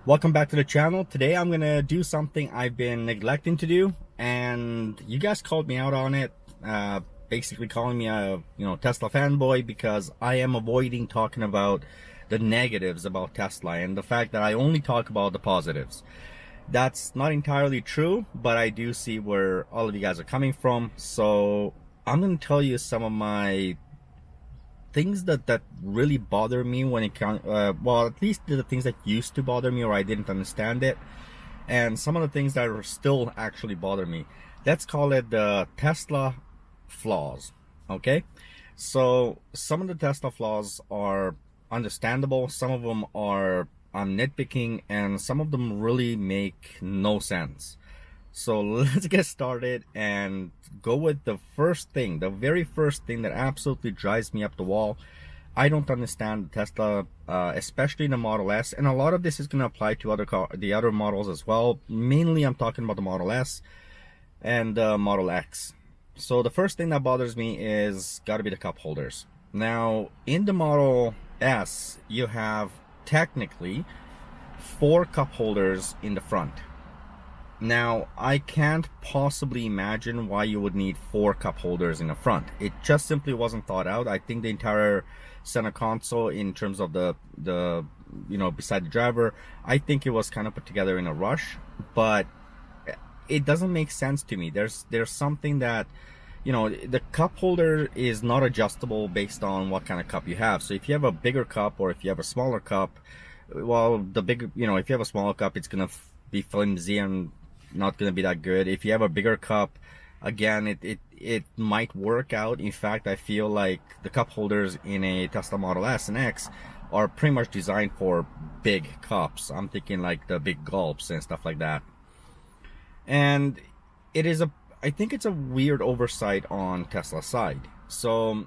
Welcome back to the channel. Today I'm gonna do something I've been neglecting to do, and you guys called me out on it, basically calling me a Tesla fanboy because I am avoiding talking about the negatives about Tesla and the fact that I only talk about the positives. That's not entirely true, but I do see where all of you guys are coming from. So I'm gonna tell you some of my things that really bother me when it comes, well, at least the things that used to bother me or I didn't understand it, and some of the things that are still actually bother me. Let's call it the Tesla flaws. Okay, so some of the Tesla flaws are understandable, some of them are I'm nitpicking, and some of them really make no sense. So let's get started and go with the first thing, the very first thing that absolutely drives me up the wall. I don't understand Tesla, especially the Model S, and a lot of this is going to apply to the other models as well. Mainly I'm talking about the Model S and the Model X. So the first thing that bothers me is got to be the cup holders. Now in the Model S you have technically 4 cup holders in the front. Now, I can't possibly imagine why you would need 4 cup holders in the front. It just simply wasn't thought out. I think the entire center console, in terms of the beside the driver, I think it was kind of put together in a rush, but it doesn't make sense to me. There's something that, the cup holder is not adjustable based on what kind of cup you have. So if you have a bigger cup or if you have a smaller cup, well, if you have a smaller cup, it's gonna be flimsy and not going to be that good. If you have a bigger cup, again, it might work out. In fact, I feel like the cup holders in a Tesla Model S and X are pretty much designed for big cups. I'm thinking like the big gulps and stuff like that. And I think it's a weird oversight on Tesla's side. So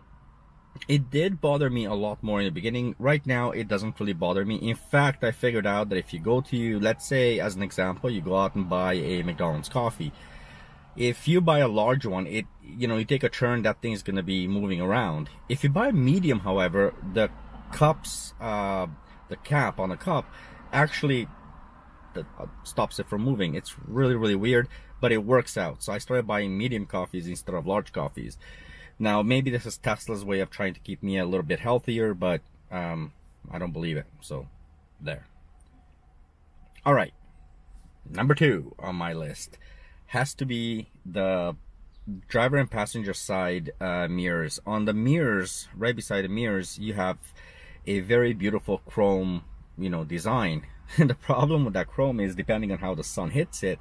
it did bother me a lot more in the beginning. Right now, it doesn't really bother me. In fact, I figured out that if you go to, let's say, as an example, you go out and buy a McDonald's coffee. If you buy a large one, you take a turn, that thing is going to be moving around. If you buy a medium, however, the cups, the cap on the cup actually stops it from moving. It's really, really weird, but it works out. So I started buying medium coffees instead of large coffees. Now, maybe this is Tesla's way of trying to keep me a little bit healthier, but I don't believe it. So, there. All right. Number 2 on my list has to be the driver and passenger side mirrors. On the mirrors, right beside the mirrors, you have a very beautiful chrome, design. And the problem with that chrome is, depending on how the sun hits it,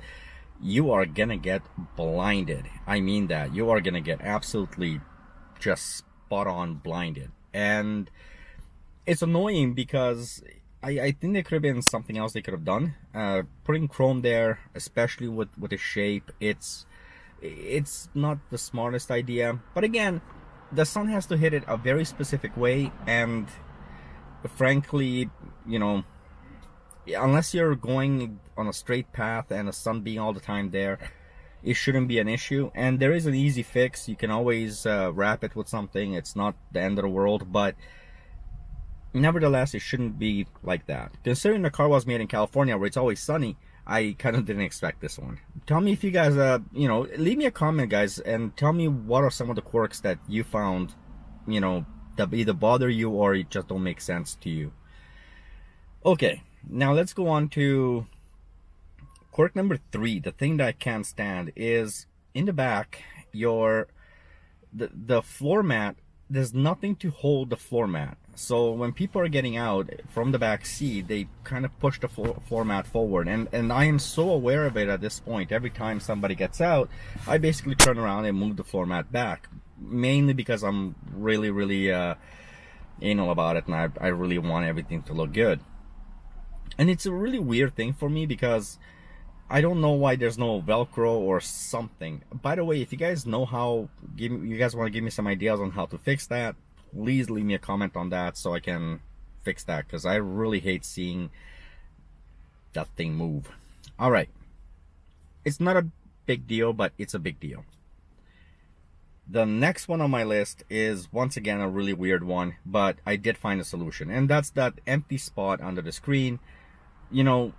you are gonna get blinded. I mean that. You are gonna get absolutely just spot on blinded. And it's annoying because I think there could have been something else they could have done. Putting chrome there, especially with the shape, it's not the smartest idea. But again, the sun has to hit it a very specific way, and frankly, unless you're going on a straight path and the sun being all the time there, it shouldn't be an issue. And there is an easy fix. You can always wrap it with something. It's not the end of the world, but nevertheless, it shouldn't be like that. Considering the car was made in California, where it's always sunny, I kind of didn't expect this one. Tell me if you guys, leave me a comment, guys, and tell me what are some of the quirks that you found, that either bother you or it just don't make sense to you. Okay. Now let's go on to quirk number 3. The thing that I can't stand is in the back, the floor mat, there's nothing to hold the floor mat. So when people are getting out from the back seat, they kind of push the floor mat forward. And I am so aware of it at this point. Every time somebody gets out, I basically turn around and move the floor mat back. Mainly because I'm really, really anal about it, and I really want everything to look good. And it's a really weird thing for me because I don't know why there's no Velcro or something. By the way, if you guys know how, you guys want to give me some ideas on how to fix that, please leave me a comment on that so I can fix that, because I really hate seeing that thing move. All right. It's not a big deal, but it's a big deal. The next one on my list is, once again, a really weird one, but I did find a solution, and that's that empty spot under the screen. You know,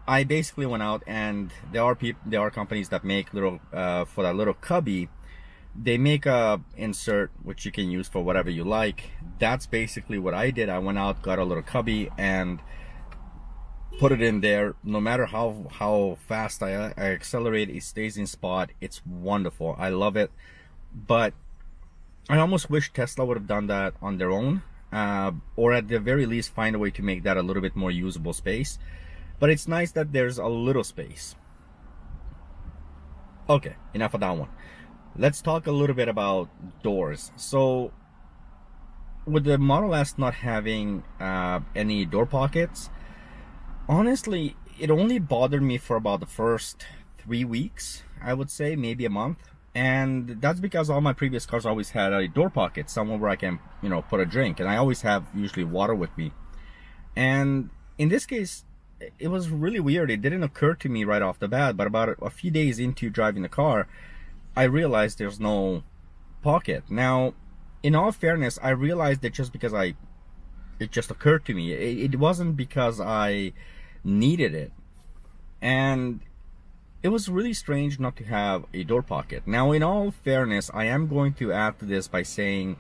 I basically went out, and there are companies that make little for that little cubby. They make a insert which you can use for whatever you like. That's basically what I did. I went out, got a little cubby, and put it in there. No matter how fast I accelerate, it stays in spot. It's wonderful. I love it. But I almost wish Tesla would have done that on their own, or at the very least find a way to make that a little bit more usable space. But it's nice that there's a little space. Okay, enough of that one. Let's talk a little bit about doors. So with the Model S not having any door pockets, honestly, it only bothered me for about the first 3 weeks, I would say, maybe a month. And that's because all my previous cars always had a door pocket, somewhere where I can, put a drink. And I always have usually water with me. And in this case, it was really weird. It didn't occur to me right off the bat, but about a few days into driving the car, I realized there's no pocket. Now, in all fairness, I realized that just because it just occurred to me. It wasn't because I needed it. And it was really strange not to have a door pocket. Now, in all fairness, I am going to add to this by saying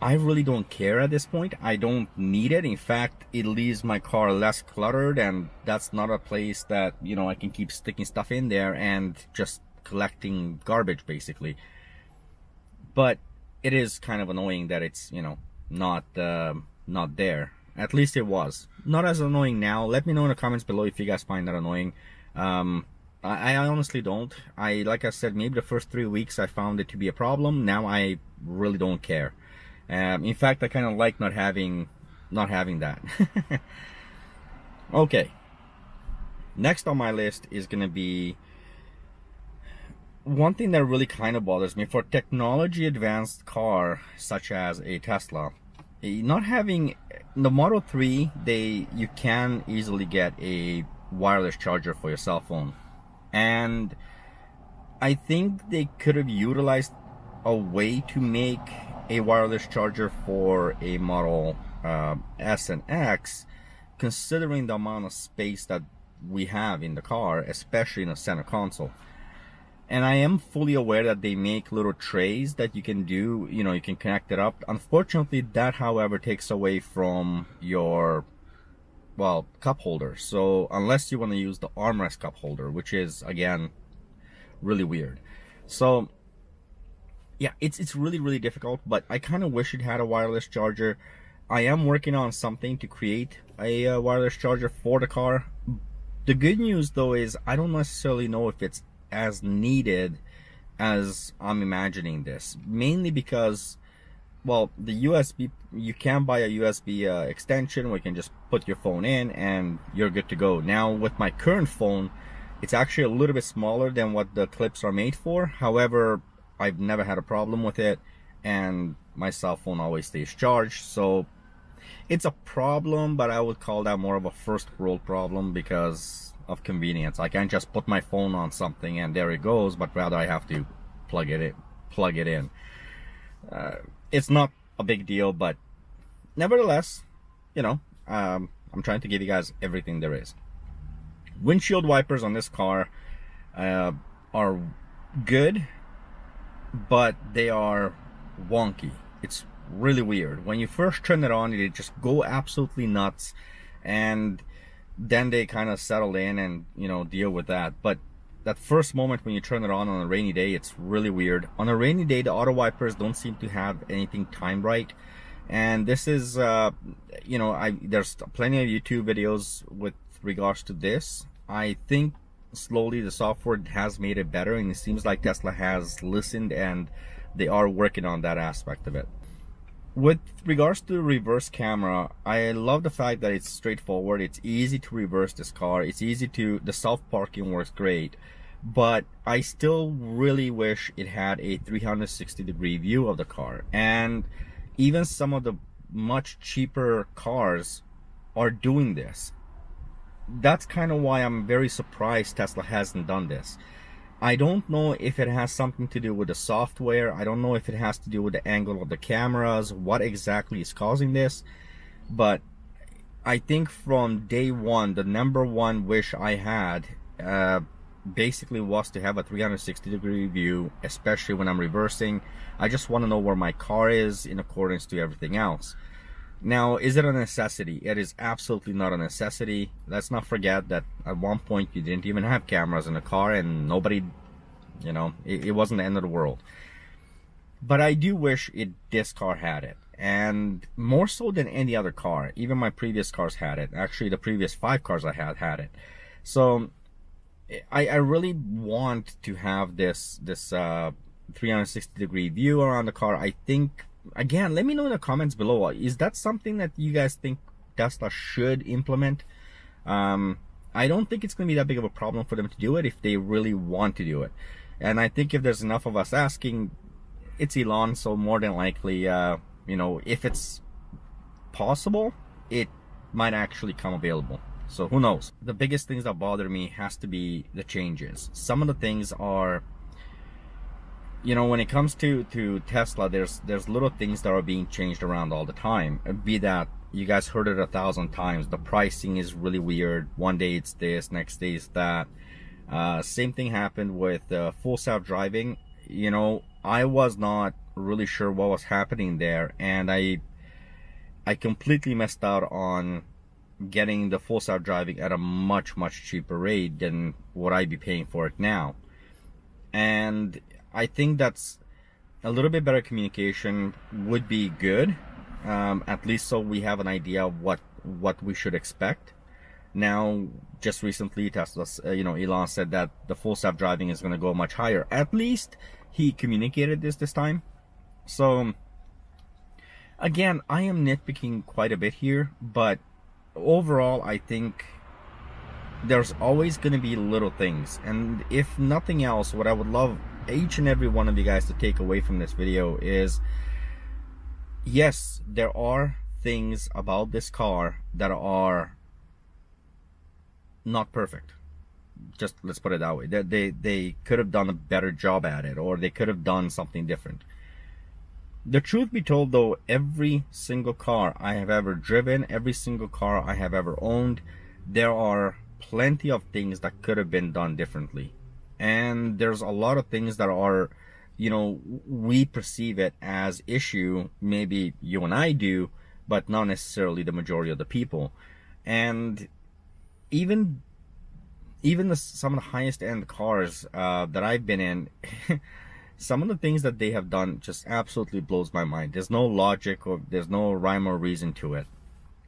I really don't care at this point. I don't need it. In fact, it leaves my car less cluttered, and that's not a place that, I can keep sticking stuff in there and just collecting garbage, basically. But it is kind of annoying that it's, not there. At least it was. Not as annoying now. Let me know in the comments below if you guys find that annoying. I honestly don't. Like I said, maybe the first 3 weeks I found it to be a problem. Now I really don't care. In fact, I kind of like not having that. Okay. Next on my list is going to be one thing that really kind of bothers me for technology advanced car such as a Tesla. Not having the Model 3, you can easily get a wireless charger for your cell phone. And I think they could have utilized a way to make a wireless charger for a Model S and X, considering the amount of space that we have in the car, especially in the center console. And I am fully aware that they make little trays that you can do, you can connect it up. Unfortunately, that, however, takes away from your, cup holder. So unless you want to use the armrest cup holder, which is, again, really weird. So yeah, it's really, really difficult, but I kind of wish it had a wireless charger. I am working on something to create a wireless charger for the car. The good news, though, is I don't necessarily know if it's as needed as I'm imagining this. Mainly because, the USB, you can buy a USB extension where you can just put your phone in and you're good to go. Now, with my current phone, it's actually a little bit smaller than what the clips are made for. However, I've never had a problem with it, and my cell phone always stays charged. So it's a problem, but I would call that more of a first world problem because of convenience. I can't just put my phone on something and there it goes, but rather I have to plug it in. It's not a big deal, but nevertheless, I'm trying to give you guys everything there is. Windshield wipers on this car are good, but they are wonky. It's really weird. When you first turn it on, it just go absolutely nuts, and then they kind of settle in and deal with that. But that first moment when you turn it on a rainy day, it's really weird. On a rainy day, the auto wipers don't seem to have anything timed right, and this is there's plenty of YouTube videos with regards to this. I think slowly the software has made it better, and it seems like Tesla has listened and they are working on that aspect of it. With regards to the reverse camera, I love the fact that it's straightforward. It's easy to reverse this car. The self-parking works great, but I still really wish it had a 360-degree view of the car. And even some of the much cheaper cars are doing this. That's kind of why I'm very surprised Tesla hasn't done this. I don't know if it has something to do with the software. I don't know if it has to do with the angle of the cameras, what exactly is causing this. But I think from day one, the number one wish I had basically was to have a 360-degree view, especially when I'm reversing. I just want to know where my car is in accordance to everything else. Now, is it a necessity? It is absolutely not a necessity. Let's not forget that at one point you didn't even have cameras in the car, and nobody, you know, it wasn't the end of the world. But I do wish this car had it, and more so than any other car. Even my previous cars had it. Actually, the previous 5 cars I had it. So I really want to have this 360-degree view around the car. I think, again, let me know in the comments below. Is that something that you guys think Tesla should implement? I don't think it's going to be that big of a problem for them to do it if they really want to do it. And I think if there's enough of us asking, it's Elon, so more than likely, you know, if it's possible, it might actually come available. So who knows? The biggest things that bother me has to be the changes. Some of the things are, you know, when it comes to Tesla, there's little things that are being changed around all the time. Be that, you guys heard it 1,000 times, the pricing is really weird. One day it's this, next day it's that. Same thing happened with full self-driving. You know, I was not really sure what was happening there, and I completely missed out on getting the full self-driving at a much cheaper rate than what I'd be paying for it now. And I think that's a little bit better communication would be good, at least so we have an idea of what we should expect. Now, just recently, Tesla, you know, Elon said that the full self-driving is going to go much higher. At least he communicated this time. So again, I am nitpicking quite a bit here, but overall, I think there's always going to be little things. And if nothing else, what I would love each and every one of you guys to take away from this video is, yes, there are things about this car that are not perfect. Just let's put it that way. They could have done a better job at it, or they could have done something different. The truth be told, though, every single car I have ever driven, every single car I have ever owned, there are plenty of things that could have been done differently. And there's a lot of things that are, you know, we perceive it as issue. Maybe you and I do, but not necessarily the majority of the people. And even some of the highest end cars that I've been in, some of the things that they have done just absolutely blows my mind. There's no logic, or there's no rhyme or reason to it.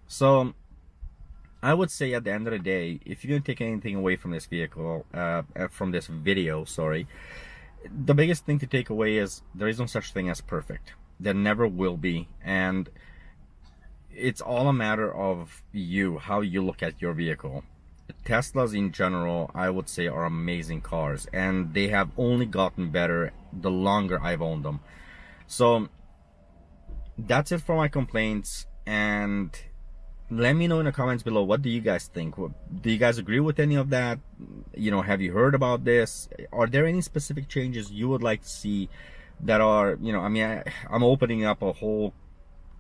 So I would say at the end of the day, if you're going to take anything away from this vehicle, from this video, sorry, the biggest thing to take away is there is no such thing as perfect. There never will be. And it's all a matter of you, how you look at your vehicle. Teslas in general, I would say, are amazing cars, and they have only gotten better the longer I've owned them. So that's it for my complaints, and let me know in the comments below, what do you guys think? Do you guys agree with any of that? You know, have you heard about this? Are there any specific changes you would like to see that are, you know, I mean, I'm opening up a whole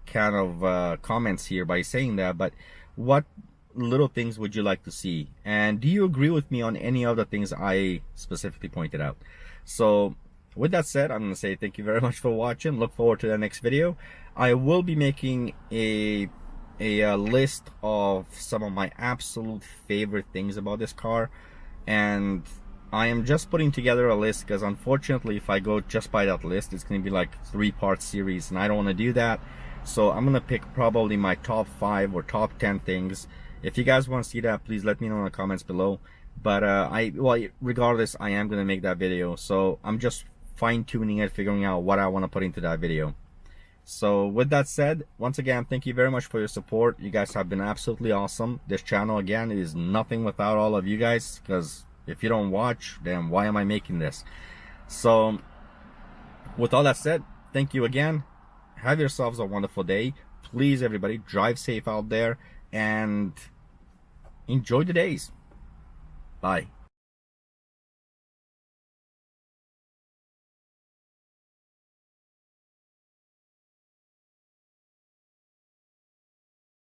kind of comments here by saying that, but what little things would you like to see? And do you agree with me on any of the things I specifically pointed out? So with that said, I'm going to say thank you very much for watching. Look forward to the next video. I will be making a list of some of my absolute favorite things about this car, and I am just putting together a list because unfortunately if I go just by that list, it's going to be like a 3-part series, and I don't want to do that. So I'm going to pick probably my top 5 or top 10 things. If you guys want to see that, please let me know in the comments below. But well, regardless, I am going to make that video. So I'm just fine-tuning it, figuring out what I want to put into that video. So with that said, once again, thank you very much for your support. You guys have been absolutely awesome. This channel, again, is nothing without all of you guys, because if you don't watch, then why am I making this? So with all that said, thank you again. Have yourselves a wonderful day. Please, everybody, drive safe out there and enjoy the days. Bye.